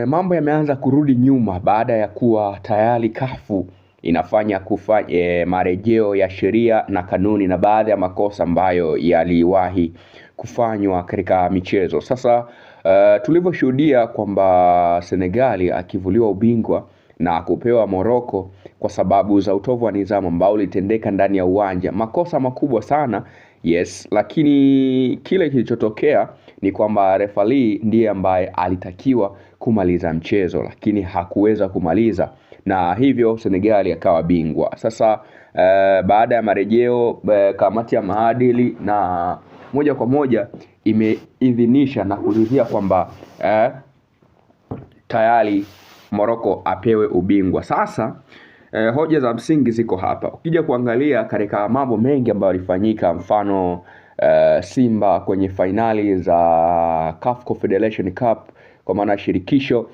Mambo yameanza kurudi nyuma baada ya kuwa tayari kafu inafanya marejeo ya sheria na kanuni na baadhi ya makosa ambayo yaliwahi kufanywa katika michezo. Sasa tulivyoshuhudia kwamba Senegali akivuliwa ubingwa na kupewa Morocco kwa sababu za utovu wa nidhamu ambao ulitendeka ndani ya uwanja. Makosa makubwa sana, yes, lakini kile kilichotokea ni kwamba referee ndiye ambaye alitakiwa kumaliza mchezo, lakini hakuweza kumaliza na hivyo Senegali akawa bingwa. Sasa baada ya marejeo, kamati ya maadili na moja kwa moja imeidhinisha na kuridhia kwamba tayari Morocco apewe ubingwa. Sasa hoja za msingi ziko hapa. Ukija kuangalia katika mambo mengi ambayo yalifanyika, mfano Simba kwenye finali za CAF Confederation Cup kwa maana shirikisho,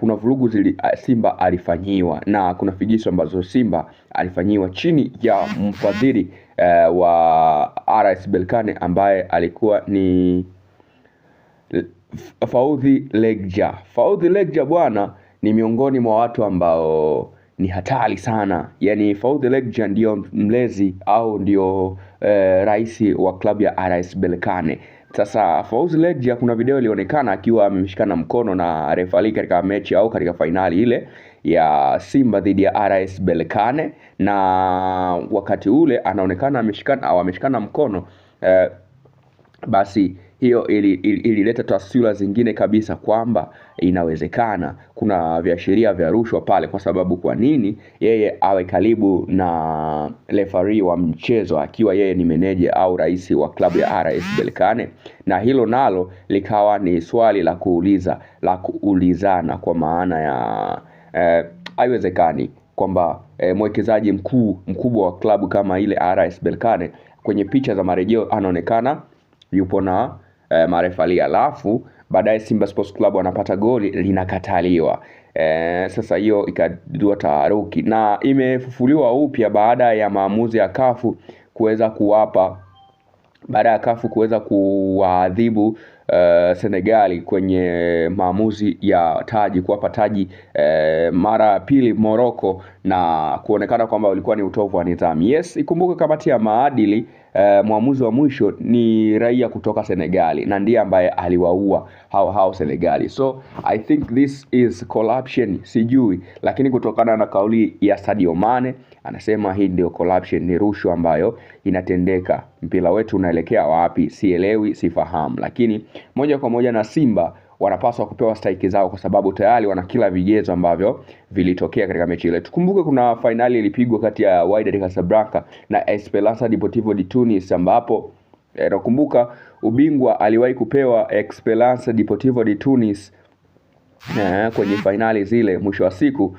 kuna vurugu Simba alifanyiwa na kuna figisu ambazo Simba alifanyiwa chini ya mfadhili wa RS Berkane ambaye alikuwa ni Fauzi Lekjaa. Fauzi Lekjaa bwana ni miongoni mwa watu ambao ni hatari sana. Yaani Fauzi Lekjaa ndio mlezi au ndio rais wa klabu ya RS Berkane. Sasa Fauzi Lekjaa kuna video ilionekana akiwa amemshikana mkono na referee katika mechi au katika finali ile ya Simba dhidi ya RS Berkane, na wakati ule anaonekana ameshikana mkono. Basi hiyo ilileta taswira zingine kabisa kwamba inawezekana kuna viashiria vya rushwa pale. Kwa sababu kwa nini yeye awe karibu na referee wa mchezo akiwa yeye ni meneja au rais wa klabu ya RS Berkane? Na hilo nalo likawa ni swali la kuulizana, kwa maana ya haiwezekani kwamba mwekezaji mkubwa wa klabu kama ile RS Berkane kwenye picha za marejeo anaonekana yupo na marefali, alafu baadaye Simba Sports Club wanapata goli linakataliwa. Sasa hiyo ikadua taharuki na imefufuliwa upya baada ya maamuzi ya kafu kuweza kuwaadhibu Senegali kwenye maamuzi ya taji, kuwapa taji mara pili Morocco, na kuonekana kwamba ulikuwa ni utovu wa nidhamu. Yes, ikumbuke kamati ya maadili, muamuzi wa mwisho ni raia kutoka Senegali na ndiye ambaye aliwaua hao Senegali. So I think this is corruption, sijui, lakini kutokana na kauli ya Sadio Mane anasema hii ndio corruption, ni rushwa ambayo inatendeka. Mpira wetu unaelekea wapi? Sielewi, sifahamu, lakini moja kwa moja na Simba wanapaswa kupewa stake zao kwa sababu tayari wana kila vigezo ambavyo vilitokea katika mechi ile. Tukumbuke kuna finali ilipigwa kati ya Wydad Casablanca na Esperance Deportivo de Tunis, ambapo nakumbuka ubingwa aliwahi kupewa Esperance Deportivo de Tunis kwenye finali zile. Mwisho wa siku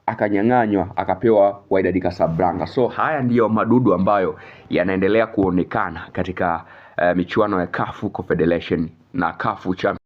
akanyang'anywa akapewa Wydad Casablanca. So haya ndiyo madudu ambayo yanaendelea kuonekana katika michuano ya CAF Confederation na CAF Champions